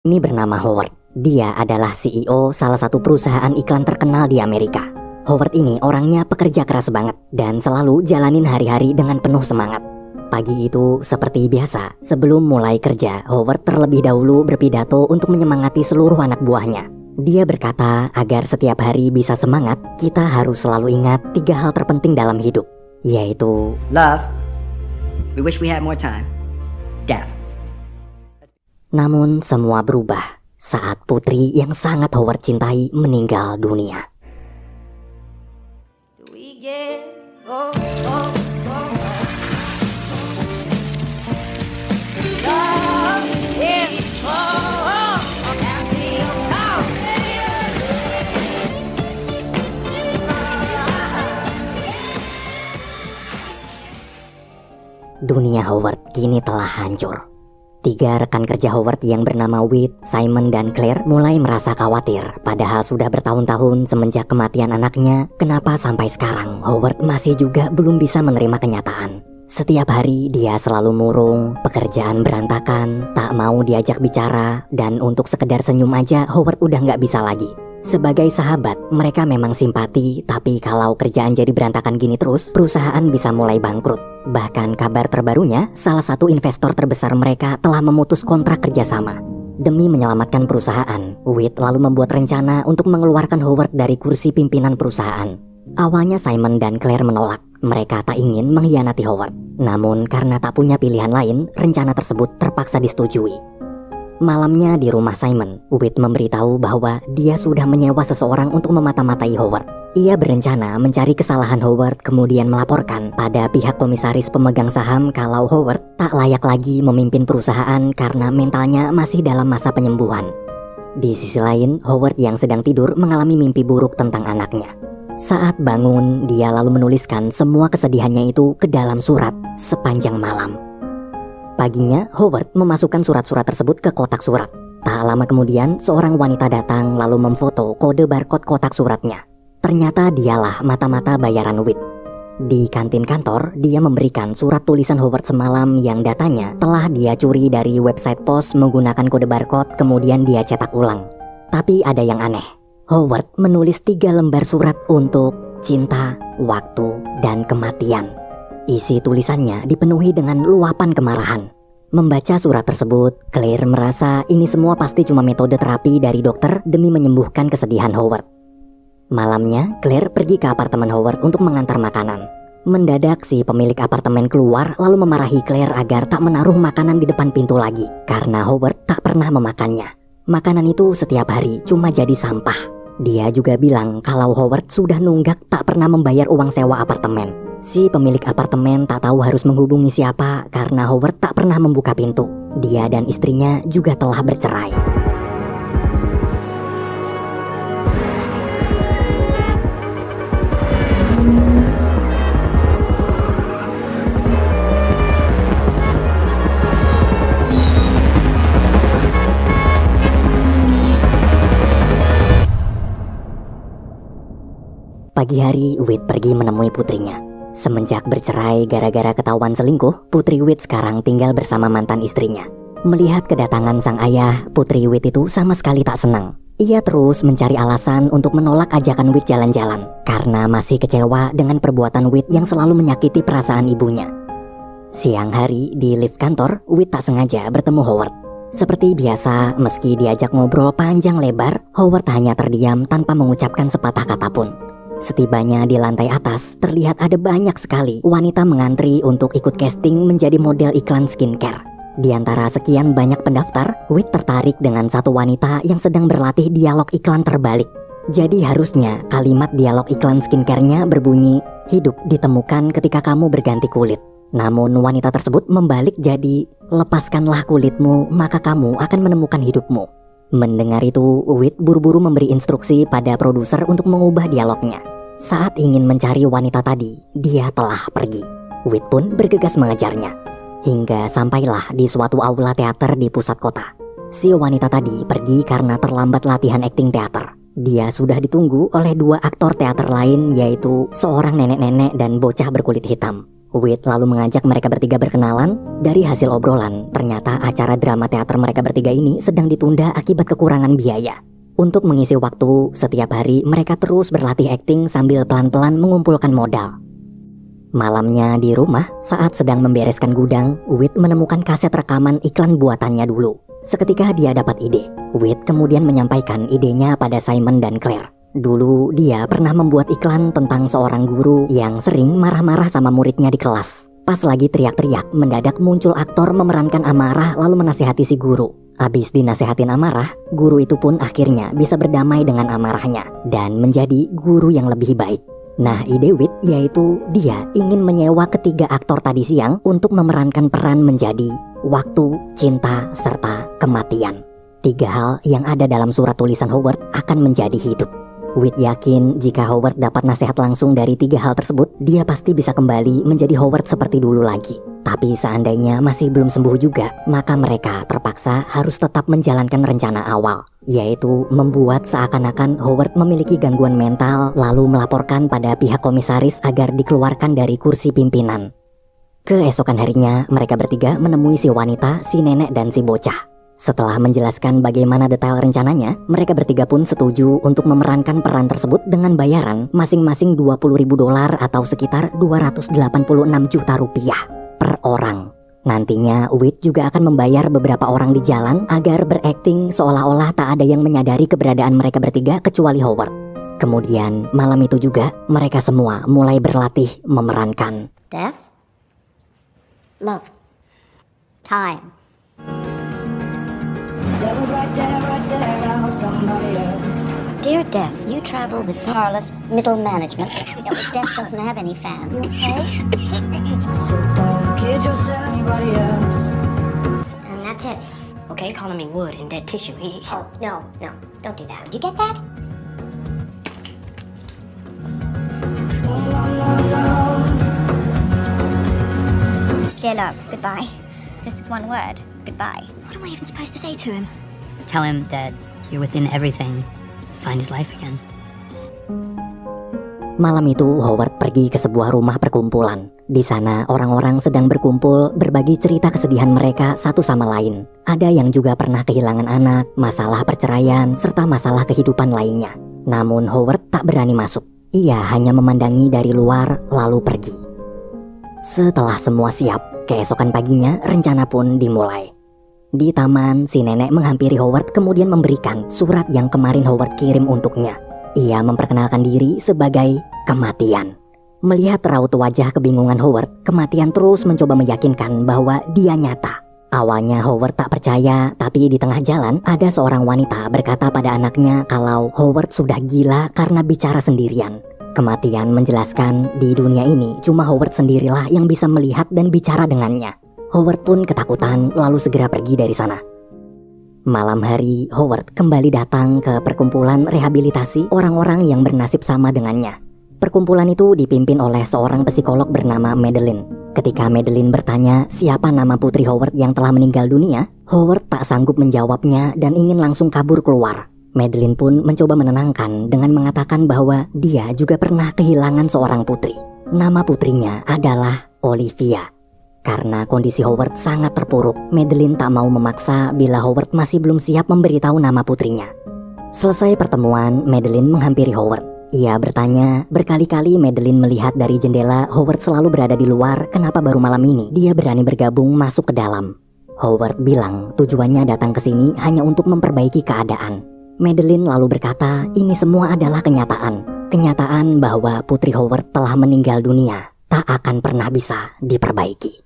Ini bernama Howard. Dia adalah CEO salah satu perusahaan iklan terkenal di Amerika. Howard ini orangnya pekerja keras banget dan selalu jalanin hari-hari dengan penuh semangat. Pagi itu seperti biasa, sebelum mulai kerja, Howard terlebih dahulu berpidato untuk menyemangati seluruh anak buahnya. Dia berkata agar setiap hari bisa semangat, kita harus selalu ingat 3 hal terpenting dalam hidup, yaitu Love. We wish we had more time. Death. Namun semua berubah saat putri yang sangat Howard cintai meninggal dunia. Dunia Howard kini telah hancur. 3 rekan kerja Howard yang bernama Whit, Simon, dan Claire mulai merasa khawatir. Padahal sudah bertahun-tahun semenjak kematian anaknya, kenapa sampai sekarang Howard masih juga belum bisa menerima kenyataan. Setiap hari dia selalu murung, pekerjaan berantakan, tak mau diajak bicara, dan untuk sekedar senyum aja Howard udah nggak bisa lagi. Sebagai sahabat, mereka memang simpati, tapi kalau kerjaan jadi berantakan gini terus, perusahaan bisa mulai bangkrut. Bahkan kabar terbarunya, salah satu investor terbesar mereka telah memutus kontrak kerjasama. Demi menyelamatkan perusahaan, Whit lalu membuat rencana untuk mengeluarkan Howard dari kursi pimpinan perusahaan. Awalnya Simon dan Claire menolak, mereka tak ingin mengkhianati Howard. Namun karena tak punya pilihan lain, rencana tersebut terpaksa disetujui. Malamnya di rumah Simon, Whit memberitahu bahwa dia sudah menyewa seseorang untuk memata-matai Howard. Ia berencana mencari kesalahan Howard kemudian melaporkan pada pihak komisaris pemegang saham kalau Howard tak layak lagi memimpin perusahaan karena mentalnya masih dalam masa penyembuhan. Di sisi lain, Howard yang sedang tidur mengalami mimpi buruk tentang anaknya. Saat bangun, dia lalu menuliskan semua kesedihannya itu ke dalam surat sepanjang malam. Paginya, Howard memasukkan surat-surat tersebut ke kotak surat. Tak lama kemudian, seorang wanita datang lalu memfoto kode barcode kotak suratnya. Ternyata dialah mata-mata bayaran Whit. Di kantin kantor, dia memberikan surat tulisan Howard semalam yang datanya telah dia curi dari website pos menggunakan kode barcode kemudian dia cetak ulang. Tapi ada yang aneh. Howard menulis 3 lembar surat untuk cinta, waktu, dan kematian. Isi tulisannya dipenuhi dengan luapan kemarahan. Membaca surat tersebut, Claire merasa ini semua pasti cuma metode terapi dari dokter demi menyembuhkan kesedihan Howard. Malamnya, Claire pergi ke apartemen Howard untuk mengantar makanan. Mendadak si pemilik apartemen keluar lalu memarahi Claire agar tak menaruh makanan di depan pintu lagi karena Howard tak pernah memakannya. Makanan itu setiap hari cuma jadi sampah. Dia juga bilang kalau Howard sudah nunggak tak pernah membayar uang sewa apartemen. Si pemilik apartemen tak tahu harus menghubungi siapa karena Howard tak pernah membuka pintu. Dia dan istrinya juga telah bercerai. Pagi hari, Whit pergi menemui putrinya. Semenjak bercerai gara-gara ketahuan selingkuh, putri Whit sekarang tinggal bersama mantan istrinya. Melihat kedatangan sang ayah, putri Whit itu sama sekali tak senang. Ia terus mencari alasan untuk menolak ajakan Whit jalan-jalan, karena masih kecewa dengan perbuatan Whit yang selalu menyakiti perasaan ibunya. Siang hari, di lift kantor, Whit tak sengaja bertemu Howard. Seperti biasa, meski diajak ngobrol panjang lebar, Howard hanya terdiam tanpa mengucapkan sepatah kata pun. Setibanya di lantai atas, terlihat ada banyak sekali wanita mengantri untuk ikut casting menjadi model iklan skincare. Di antara sekian banyak pendaftar, Whit tertarik dengan satu wanita yang sedang berlatih dialog iklan terbalik. Jadi harusnya kalimat dialog iklan skincare-nya berbunyi, "Hidup ditemukan ketika kamu berganti kulit." Namun wanita tersebut membalik jadi, "Lepaskanlah kulitmu, maka kamu akan menemukan hidupmu." Mendengar itu, Whit buru-buru memberi instruksi pada produser untuk mengubah dialognya. Saat ingin mencari wanita tadi, dia telah pergi. Whit pun bergegas mengejarnya. Hingga sampailah di suatu aula teater di pusat kota. Si wanita tadi pergi karena terlambat latihan akting teater. Dia sudah ditunggu oleh 2 aktor teater lain, yaitu seorang nenek-nenek dan bocah berkulit hitam. Whit lalu mengajak mereka bertiga berkenalan. Dari hasil obrolan, ternyata acara drama teater mereka bertiga ini sedang ditunda akibat kekurangan biaya. Untuk mengisi waktu, setiap hari mereka terus berlatih akting sambil pelan-pelan mengumpulkan modal. Malamnya di rumah, saat sedang membereskan gudang, Whit menemukan kaset rekaman iklan buatannya dulu. Seketika dia dapat ide. Whit kemudian menyampaikan idenya pada Simon dan Claire. Dulu dia pernah membuat iklan tentang seorang guru yang sering marah-marah sama muridnya di kelas. Pas lagi teriak-teriak, mendadak muncul aktor memerankan amarah lalu menasihati si guru. Abis dinasehatin amarah, guru itu pun akhirnya bisa berdamai dengan amarahnya dan menjadi guru yang lebih baik. Nah, ide Whit yaitu dia ingin menyewa ketiga aktor tadi siang untuk memerankan peran menjadi waktu, cinta, serta kematian. 3 hal yang ada dalam surat tulisan Howard akan menjadi hidup. Whit yakin jika Howard dapat nasihat langsung dari 3 hal tersebut, dia pasti bisa kembali menjadi Howard seperti dulu lagi. Tapi seandainya masih belum sembuh juga, maka mereka terpaksa harus tetap menjalankan rencana awal, yaitu membuat seakan-akan Howard memiliki gangguan mental lalu melaporkan pada pihak komisaris agar dikeluarkan dari kursi pimpinan. Keesokan harinya, mereka bertiga menemui si wanita, si nenek, dan si bocah. Setelah menjelaskan bagaimana detail rencananya, mereka bertiga pun setuju untuk memerankan peran tersebut dengan bayaran masing-masing $20.000 atau sekitar 286 juta rupiah per orang. Nantinya Whit juga akan membayar beberapa orang di jalan agar berakting seolah-olah tak ada yang menyadari keberadaan mereka bertiga kecuali Howard. Kemudian malam itu juga mereka semua mulai berlatih memerankan. Death, love, time. Dear Death, you travel with Harless middle management. Death doesn't have any fam. You okay? So don't kid yourself, anybody else. And that's it. Okay, calling me wood and dead tissue. Oh, no, don't do that. Did you get that? Dear love, goodbye. Just one word, goodbye. What am I even supposed to say to him? Tell him that you're within everything. Find his life again. Malam itu Howard pergi ke sebuah rumah perkumpulan. Di sana orang-orang sedang berkumpul berbagi cerita kesedihan mereka satu sama lain. Ada yang juga pernah kehilangan anak, masalah perceraian, serta masalah kehidupan lainnya. Namun Howard tak berani masuk. Ia hanya memandangi dari luar lalu pergi. Setelah semua siap, keesokan paginya rencana pun dimulai. Di taman, si nenek menghampiri Howard kemudian memberikan surat yang kemarin Howard kirim untuknya. Ia memperkenalkan diri sebagai kematian. Melihat raut wajah kebingungan Howard, kematian terus mencoba meyakinkan bahwa dia nyata. Awalnya Howard tak percaya, tapi di tengah jalan ada seorang wanita berkata pada anaknya kalau Howard sudah gila karena bicara sendirian. Kematian menjelaskan di dunia ini cuma Howard sendirilah yang bisa melihat dan bicara dengannya. Howard pun ketakutan lalu segera pergi dari sana. Malam hari, Howard kembali datang ke perkumpulan rehabilitasi orang-orang yang bernasib sama dengannya. Perkumpulan itu dipimpin oleh seorang psikolog bernama Madeline. Ketika Madeline bertanya siapa nama putri Howard yang telah meninggal dunia, Howard tak sanggup menjawabnya dan ingin langsung kabur keluar. Madeline pun mencoba menenangkan dengan mengatakan bahwa dia juga pernah kehilangan seorang putri. Nama putrinya adalah Olivia. Karena kondisi Howard sangat terpuruk, Madeline tak mau memaksa bila Howard masih belum siap memberitahu nama putrinya. Selesai pertemuan, Madeline menghampiri Howard. Ia bertanya, berkali-kali Madeline melihat dari jendela Howard selalu berada di luar, kenapa baru malam ini dia berani bergabung masuk ke dalam. Howard bilang tujuannya datang ke sini hanya untuk memperbaiki keadaan. Madeline lalu berkata, ini semua adalah kenyataan. Kenyataan bahwa putri Howard telah meninggal dunia tak akan pernah bisa diperbaiki.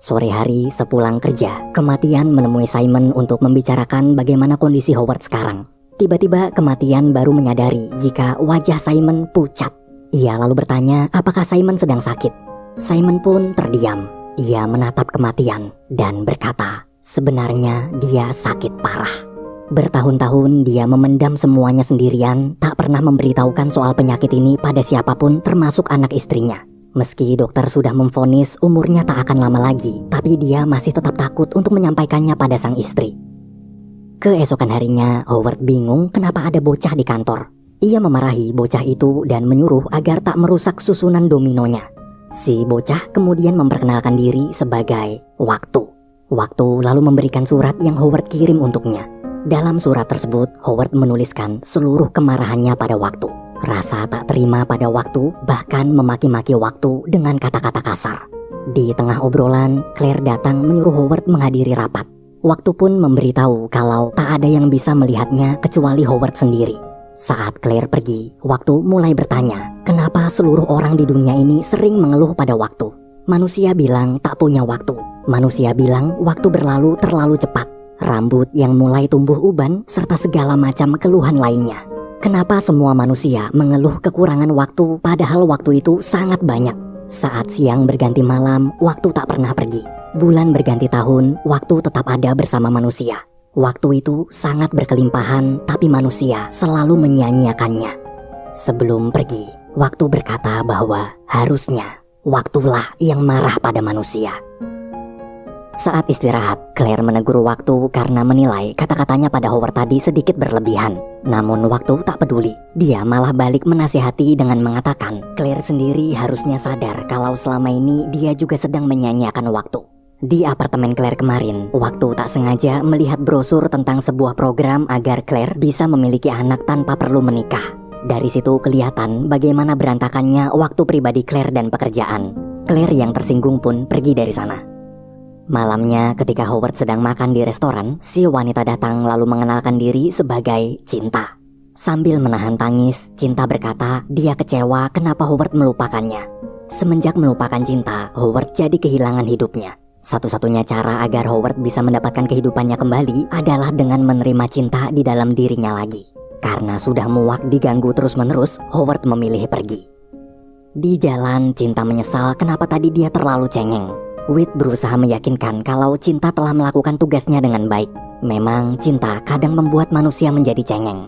Sore hari sepulang kerja, kematian menemui Simon untuk membicarakan bagaimana kondisi Howard sekarang. Tiba-tiba kematian baru menyadari jika wajah Simon pucat. Ia lalu bertanya apakah Simon sedang sakit. Simon pun terdiam. Ia menatap kematian dan berkata, sebenarnya dia sakit parah. Bertahun-tahun dia memendam semuanya sendirian, tak pernah memberitahukan soal penyakit ini pada siapapun termasuk anak istrinya. Meski dokter sudah memvonis umurnya tak akan lama lagi, tapi dia masih tetap takut untuk menyampaikannya pada sang istri. Keesokan harinya, Howard bingung kenapa ada bocah di kantor. Ia memarahi bocah itu dan menyuruh agar tak merusak susunan dominonya. Si bocah kemudian memperkenalkan diri sebagai Waktu. Waktu lalu memberikan surat yang Howard kirim untuknya. Dalam surat tersebut, Howard menuliskan seluruh kemarahannya pada Waktu. Rasa tak terima pada Waktu, bahkan memaki-maki Waktu dengan kata-kata kasar. Di tengah obrolan, Claire datang menyuruh Howard menghadiri rapat. Waktu pun memberitahu kalau tak ada yang bisa melihatnya kecuali Howard sendiri. Saat Claire pergi, Waktu mulai bertanya, kenapa seluruh orang di dunia ini sering mengeluh pada Waktu. Manusia bilang tak punya waktu. Manusia bilang waktu berlalu terlalu cepat. Rambut yang mulai tumbuh uban, serta segala macam keluhan lainnya. Kenapa semua manusia mengeluh kekurangan waktu padahal waktu itu sangat banyak? Saat siang berganti malam, waktu tak pernah pergi. Bulan berganti tahun, waktu tetap ada bersama manusia. Waktu itu sangat berkelimpahan, tapi manusia selalu menyia-nyiakannya. Sebelum pergi, Waktu berkata bahwa harusnya waktulah yang marah pada manusia. Saat istirahat, Claire menegur Waktu karena menilai kata-katanya pada Howard tadi sedikit berlebihan. Namun Waktu tak peduli. Dia malah balik menasihati dengan mengatakan Claire sendiri harusnya sadar kalau selama ini dia juga sedang menyanyiakan waktu. Di apartemen Claire kemarin, Waktu tak sengaja melihat brosur tentang sebuah program agar Claire bisa memiliki anak tanpa perlu menikah. Dari situ kelihatan bagaimana berantakannya waktu pribadi Claire dan pekerjaan. Claire yang tersinggung pun pergi dari sana. Malamnya ketika Howard sedang makan di restoran, si wanita datang lalu mengenalkan diri sebagai Cinta. Sambil menahan tangis, Cinta berkata dia kecewa kenapa Howard melupakannya. Semenjak melupakan Cinta, Howard jadi kehilangan hidupnya. Satu-satunya cara agar Howard bisa mendapatkan kehidupannya kembali adalah dengan menerima Cinta di dalam dirinya lagi. Karena sudah muak diganggu terus-menerus, Howard memilih pergi. Di jalan, Cinta menyesal kenapa tadi dia terlalu cengeng. Whit berusaha meyakinkan kalau Cinta telah melakukan tugasnya dengan baik. Memang Cinta kadang membuat manusia menjadi cengeng.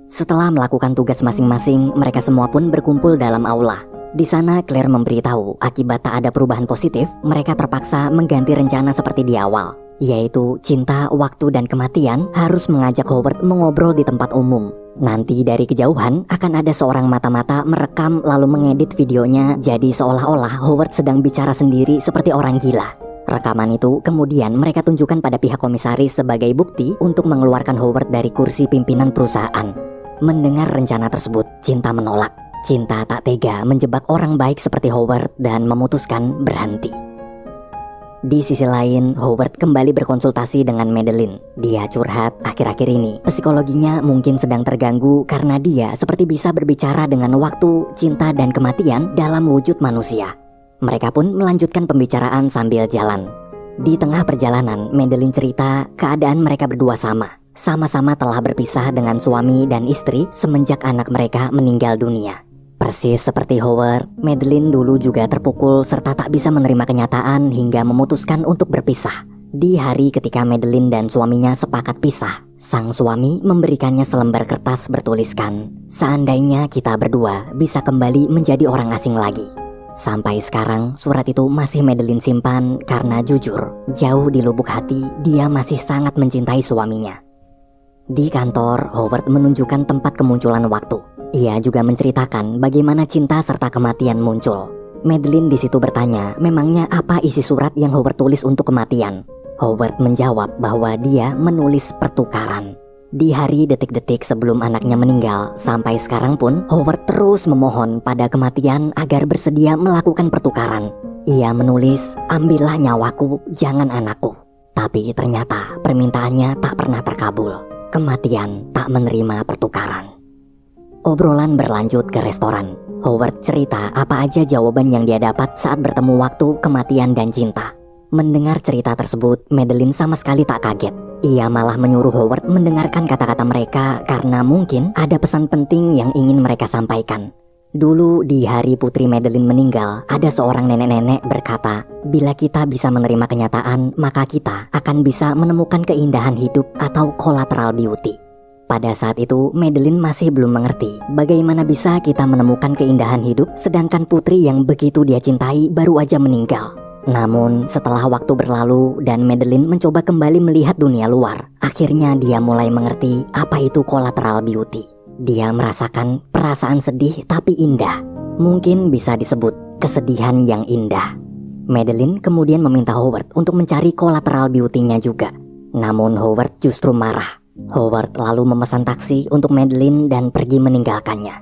Setelah melakukan tugas masing-masing, mereka semua pun berkumpul dalam aula. Di sana Claire memberitahu akibat tak ada perubahan positif, mereka terpaksa mengganti rencana seperti di awal, yaitu Cinta, Waktu, dan Kematian harus mengajak Howard mengobrol di tempat umum. Nanti dari kejauhan akan ada seorang mata-mata merekam lalu mengedit videonya jadi seolah-olah Howard sedang bicara sendiri seperti orang gila. Rekaman itu kemudian mereka tunjukkan pada pihak komisaris sebagai bukti untuk mengeluarkan Howard dari kursi pimpinan perusahaan. Mendengar rencana tersebut, Cinta menolak. Cinta tak tega menjebak orang baik seperti Howard dan memutuskan berhenti. Di sisi lain, Howard kembali berkonsultasi dengan Madeline. Dia curhat akhir-akhir ini psikologinya mungkin sedang terganggu karena dia seperti bisa berbicara dengan waktu, cinta, dan kematian dalam wujud manusia. Mereka pun melanjutkan pembicaraan sambil jalan. Di tengah perjalanan, Madeline cerita keadaan mereka berdua sama. Sama-sama telah berpisah dengan suami dan istri semenjak anak mereka meninggal dunia. Persis seperti Howard, Madeline dulu juga terpukul serta tak bisa menerima kenyataan hingga memutuskan untuk berpisah. Di hari ketika Madeline dan suaminya sepakat pisah, sang suami memberikannya selembar kertas bertuliskan, "Seandainya kita berdua bisa kembali menjadi orang asing lagi." Sampai sekarang surat itu masih Madeline simpan karena jujur, jauh di lubuk hati dia masih sangat mencintai suaminya. Di kantor, Howard menunjukkan tempat kemunculan waktu. Ia juga menceritakan bagaimana cinta serta kematian muncul. Madeline di situ bertanya, memangnya apa isi surat yang Howard tulis untuk kematian? Howard menjawab bahwa dia menulis pertukaran. Di hari detik-detik sebelum anaknya meninggal, sampai sekarang pun Howard terus memohon pada kematian agar bersedia melakukan pertukaran. Ia menulis, "Ambillah nyawaku, jangan anakku." Tapi ternyata permintaannya tak pernah terkabul. Kematian tak menerima pertukaran. Obrolan berlanjut ke restoran. Howard cerita apa aja jawaban yang dia dapat saat bertemu waktu, kematian, dan cinta. Mendengar cerita tersebut, Madeline sama sekali tak kaget. Ia malah menyuruh Howard mendengarkan kata-kata mereka karena mungkin ada pesan penting yang ingin mereka sampaikan. Dulu di hari Putri Madeline meninggal, ada seorang nenek-nenek berkata, bila kita bisa menerima kenyataan, maka kita akan bisa menemukan keindahan hidup atau collateral beauty. Pada saat itu, Madeline masih belum mengerti bagaimana bisa kita menemukan keindahan hidup sedangkan putri yang begitu dia cintai baru aja meninggal. Namun, setelah waktu berlalu dan Madeline mencoba kembali melihat dunia luar, akhirnya dia mulai mengerti apa itu collateral beauty. Dia merasakan perasaan sedih tapi indah. Mungkin bisa disebut kesedihan yang indah. Madeline kemudian meminta Howard untuk mencari collateral beauty-nya juga. Namun Howard justru marah. Howard lalu memesan taksi untuk Madeline dan pergi meninggalkannya.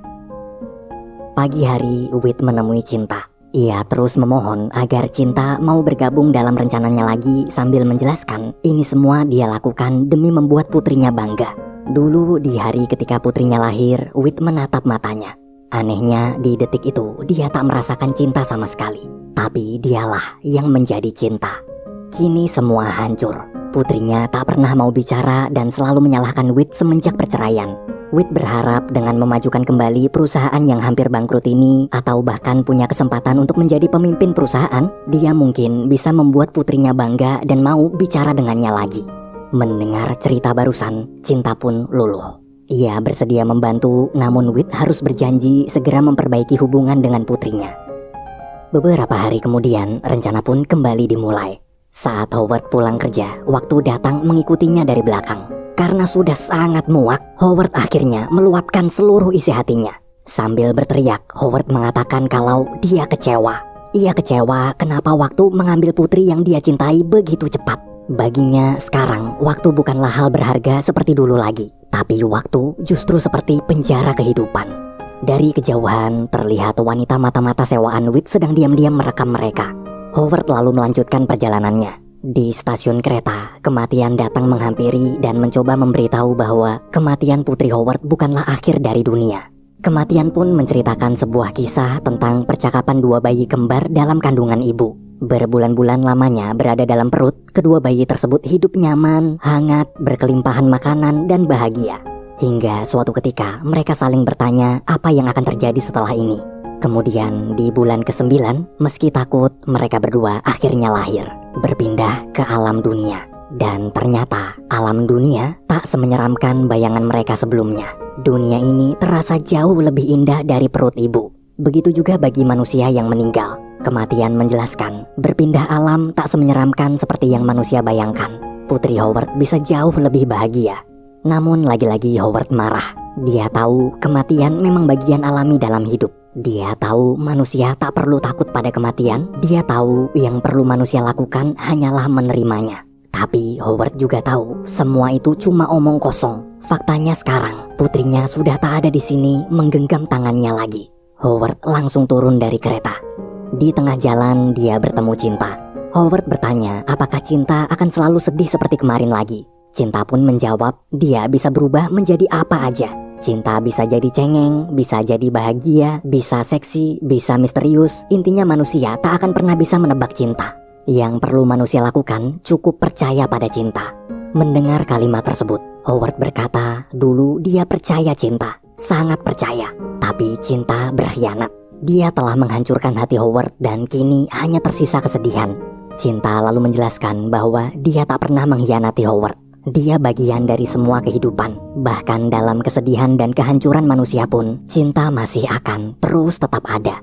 Pagi hari, Whit menemui Cinta. Ia terus memohon agar Cinta mau bergabung dalam rencananya lagi sambil menjelaskan ini semua dia lakukan demi membuat putrinya bangga. Dulu di hari ketika putrinya lahir, Whit menatap matanya. Anehnya di detik itu dia tak merasakan cinta sama sekali. Tapi dialah yang menjadi cinta. Kini semua hancur. Putrinya tak pernah mau bicara dan selalu menyalahkan Whit semenjak perceraian. Whit berharap dengan memajukan kembali perusahaan yang hampir bangkrut ini atau bahkan punya kesempatan untuk menjadi pemimpin perusahaan, dia mungkin bisa membuat putrinya bangga dan mau bicara dengannya lagi. Mendengar cerita barusan, Cinta pun luluh. Ia bersedia membantu, namun Whit harus berjanji segera memperbaiki hubungan dengan putrinya. Beberapa hari kemudian, rencana pun kembali dimulai. Saat Howard pulang kerja, waktu datang mengikutinya dari belakang. Karena sudah sangat muak, Howard akhirnya meluapkan seluruh isi hatinya. Sambil berteriak, Howard mengatakan kalau dia kecewa. Ia kecewa kenapa waktu mengambil putri yang dia cintai begitu cepat. Baginya sekarang, waktu bukanlah hal berharga seperti dulu lagi. Tapi waktu justru seperti penjara kehidupan. Dari kejauhan, terlihat wanita mata-mata sewaan Whit sedang diam-diam merekam mereka. Howard lalu melanjutkan perjalanannya. Di stasiun kereta, kematian datang menghampiri dan mencoba memberitahu bahwa kematian putri Howard bukanlah akhir dari dunia. Kematian pun menceritakan sebuah kisah tentang percakapan dua bayi kembar dalam kandungan ibu. Berbulan-bulan lamanya berada dalam perut, kedua bayi tersebut hidup nyaman, hangat, berkelimpahan makanan, dan bahagia. Hingga suatu ketika mereka saling bertanya apa yang akan terjadi setelah ini. Kemudian di bulan ke-9, meski takut, mereka berdua akhirnya lahir, berpindah ke alam dunia. Dan ternyata alam dunia tak semenyeramkan bayangan mereka sebelumnya. Dunia ini terasa jauh lebih indah dari perut ibu. Begitu juga bagi manusia yang meninggal. Kematian menjelaskan, berpindah alam tak semenyeramkan seperti yang manusia bayangkan. Putri Howard bisa jauh lebih bahagia. Namun lagi-lagi Howard marah. Dia tahu kematian memang bagian alami dalam hidup. Dia tahu manusia tak perlu takut pada kematian. Dia tahu yang perlu manusia lakukan hanyalah menerimanya. Tapi Howard juga tahu semua itu cuma omong kosong. Faktanya sekarang putrinya sudah tak ada di sini menggenggam tangannya lagi. Howard langsung turun dari kereta. Di tengah jalan dia bertemu Cinta. Howard bertanya apakah Cinta akan selalu sedih seperti kemarin lagi. Cinta pun menjawab dia bisa berubah menjadi apa aja. Cinta bisa jadi cengeng, bisa jadi bahagia, bisa seksi, bisa misterius. Intinya manusia tak akan pernah bisa menebak cinta. Yang perlu manusia lakukan cukup percaya pada cinta. Mendengar kalimat tersebut, Howard berkata dulu dia percaya Cinta, sangat percaya. Tapi Cinta berkhianat. Dia telah menghancurkan hati Howard dan kini hanya tersisa kesedihan. Cinta lalu menjelaskan bahwa dia tak pernah mengkhianati Howard. Dia bagian dari semua kehidupan. Bahkan dalam kesedihan dan kehancuran manusia pun, Cinta masih akan terus tetap ada.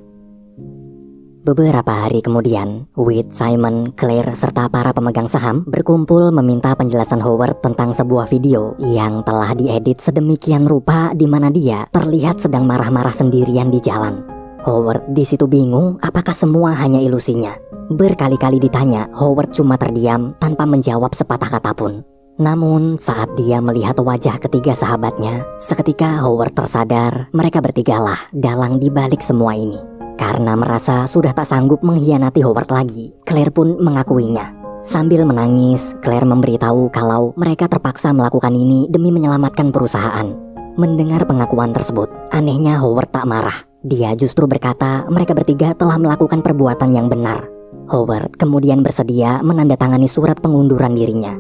Beberapa hari kemudian, Whit, Simon, Claire, serta para pemegang saham berkumpul meminta penjelasan Howard tentang sebuah video yang telah diedit sedemikian rupa di mana dia terlihat sedang marah-marah sendirian di jalan. Howard di situ bingung apakah semua hanya ilusinya. Berkali-kali ditanya, Howard cuma terdiam tanpa menjawab sepatah kata pun. Namun saat dia melihat wajah ketiga sahabatnya, seketika Howard tersadar mereka bertigalah dalang di balik semua ini. Karena merasa sudah tak sanggup mengkhianati Howard lagi, Claire pun mengakuinya. Sambil menangis, Claire memberitahu kalau mereka terpaksa melakukan ini demi menyelamatkan perusahaan. Mendengar pengakuan tersebut, anehnya Howard tak marah. Dia justru berkata mereka bertiga telah melakukan perbuatan yang benar. Howard kemudian bersedia menandatangani surat pengunduran dirinya.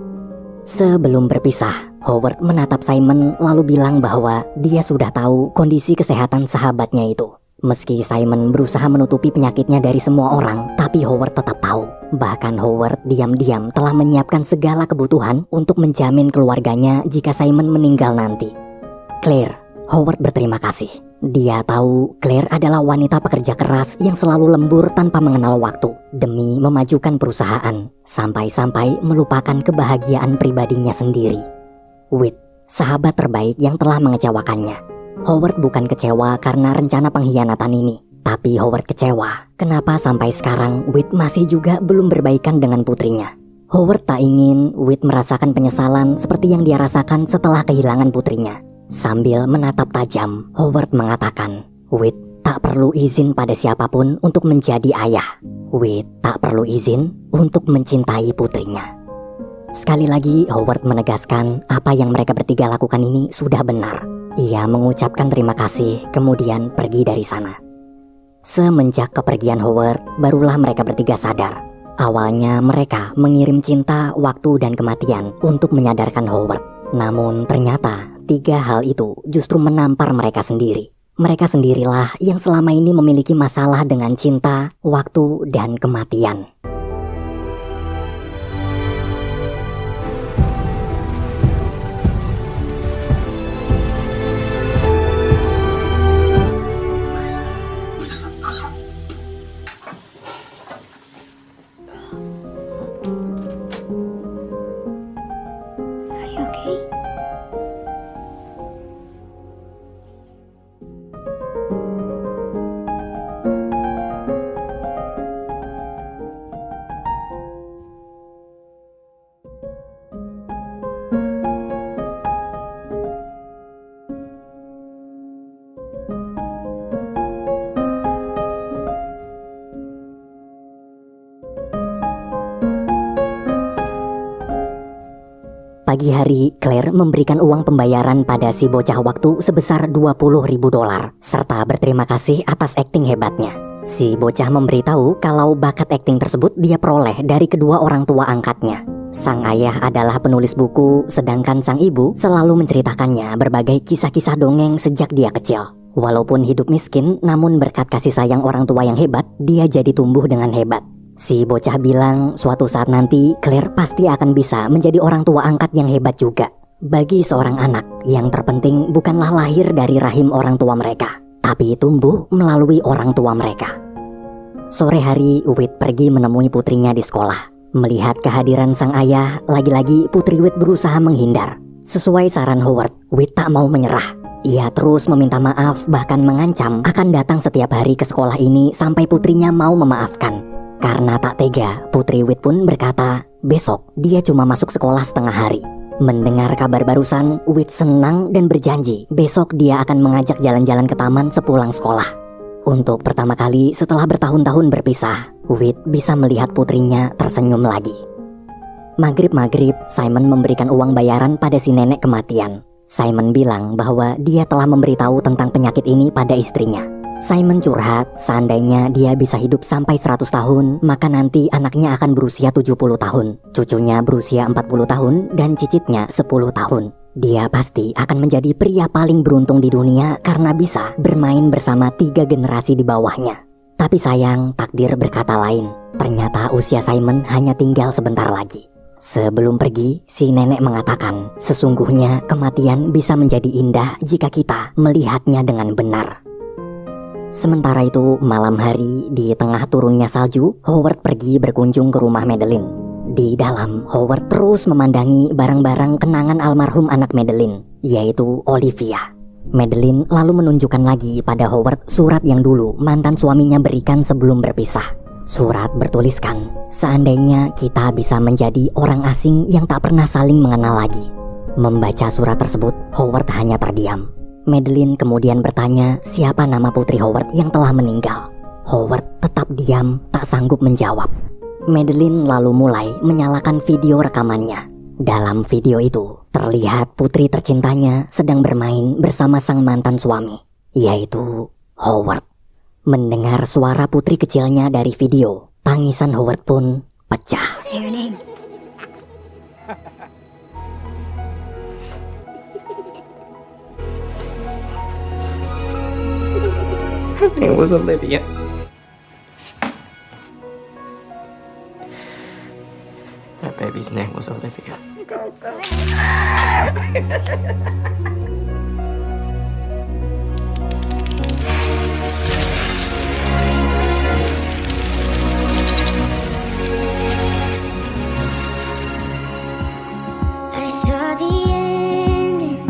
Sebelum berpisah, Howard menatap Simon lalu bilang bahwa dia sudah tahu kondisi kesehatan sahabatnya itu. Meski Simon berusaha menutupi penyakitnya dari semua orang, tapi Howard tetap tahu. Bahkan Howard diam-diam telah menyiapkan segala kebutuhan untuk menjamin keluarganya jika Simon meninggal nanti. Claire, Howard berterima kasih. Dia tahu Claire adalah wanita pekerja keras yang selalu lembur tanpa mengenal waktu demi memajukan perusahaan, sampai-sampai melupakan kebahagiaan pribadinya sendiri. Whit, sahabat terbaik yang telah mengecewakannya. Howard bukan kecewa karena rencana pengkhianatan ini, tapi Howard kecewa kenapa sampai sekarang Whit masih juga belum berbaikan dengan putrinya. Howard tak ingin Whit merasakan penyesalan seperti yang dia rasakan setelah kehilangan putrinya. Sambil menatap tajam, Howard mengatakan, Whit tak perlu izin pada siapapun untuk menjadi ayah. Whit tak perlu izin untuk mencintai putrinya. Sekali lagi Howard menegaskan apa yang mereka bertiga lakukan ini sudah benar. Ia mengucapkan terima kasih kemudian pergi dari sana. Semenjak kepergian Howard, barulah mereka bertiga sadar. Awalnya mereka mengirim cinta, waktu, dan kematian untuk menyadarkan Howard. Namun ternyata 3 hal itu justru menampar mereka sendiri. Mereka sendirilah yang selama ini memiliki masalah dengan cinta, waktu, dan kematian. Are you okay? Pagi hari, Claire memberikan uang pembayaran pada si bocah waktu sebesar $20.000 serta berterima kasih atas akting hebatnya. Si bocah memberitahu kalau bakat akting tersebut dia peroleh dari kedua orang tua angkatnya. Sang ayah adalah penulis buku, sedangkan sang ibu selalu menceritakannya berbagai kisah-kisah dongeng sejak dia kecil. Walaupun hidup miskin, namun berkat kasih sayang orang tua yang hebat, dia jadi tumbuh dengan hebat. Si bocah bilang suatu saat nanti Claire pasti akan bisa menjadi orang tua angkat yang hebat juga. Bagi seorang anak, yang terpenting bukanlah lahir dari rahim orang tua mereka, tapi tumbuh melalui orang tua mereka. Sore hari, Whit pergi menemui putrinya di sekolah. Melihat kehadiran sang ayah, lagi-lagi putri Whit berusaha menghindar. Sesuai saran Howard, Whit tak mau menyerah. Ia terus meminta maaf, bahkan mengancam akan datang setiap hari ke sekolah ini sampai putrinya mau memaafkan. Karena tak tega, putri Whit pun berkata, besok dia cuma masuk sekolah setengah hari. Mendengar kabar barusan, Whit senang dan berjanji besok dia akan mengajak jalan-jalan ke taman sepulang sekolah. Untuk pertama kali setelah bertahun-tahun berpisah, Whit bisa melihat putrinya tersenyum lagi. Maghrib-maghrib, Simon memberikan uang bayaran pada si nenek kematian. Simon bilang bahwa dia telah memberitahu tentang penyakit ini pada istrinya. Simon curhat, seandainya dia bisa hidup sampai 100 tahun, maka nanti anaknya akan berusia 70 tahun, cucunya berusia 40 tahun, dan cicitnya 10 tahun. Dia pasti akan menjadi pria paling beruntung di dunia karena bisa bermain bersama 3 generasi di bawahnya. Tapi sayang, takdir berkata lain. Ternyata usia Simon hanya tinggal sebentar lagi. Sebelum pergi, si nenek mengatakan, sesungguhnya kematian bisa menjadi indah jika kita melihatnya dengan benar. Sementara itu, malam hari di tengah turunnya salju, Howard pergi berkunjung ke rumah Madeline. Di dalam, Howard terus memandangi barang-barang kenangan almarhum anak Madeline, yaitu Olivia. Madeline lalu menunjukkan lagi pada Howard surat yang dulu mantan suaminya berikan sebelum berpisah. Surat bertuliskan, seandainya kita bisa menjadi orang asing yang tak pernah saling mengenal lagi. Membaca surat tersebut, Howard hanya terdiam. Madeline kemudian bertanya siapa nama putri Howard yang telah meninggal. Howard tetap diam, tak sanggup menjawab. Madeline lalu mulai menyalakan video rekamannya. Dalam video itu, terlihat putri tercintanya sedang bermain bersama sang mantan suami, yaitu Howard. Mendengar suara putri kecilnya dari video, tangisan Howard pun pecah. Say your name. Her name was Olivia. That baby's name was Olivia. I saw the ending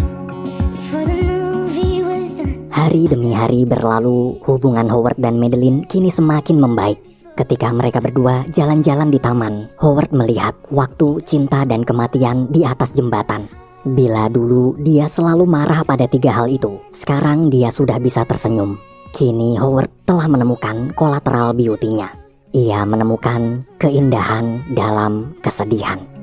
before the movie was done. Hari demi hari berlalu, hubungan Howard dan Madeline kini semakin membaik. Ketika mereka berdua jalan-jalan di taman, Howard melihat waktu, cinta, dan kematian di atas jembatan. Bila dulu dia selalu marah pada 3 hal itu, sekarang dia sudah bisa tersenyum. Kini Howard telah menemukan collateral beauty-nya. Ia menemukan keindahan dalam kesedihan.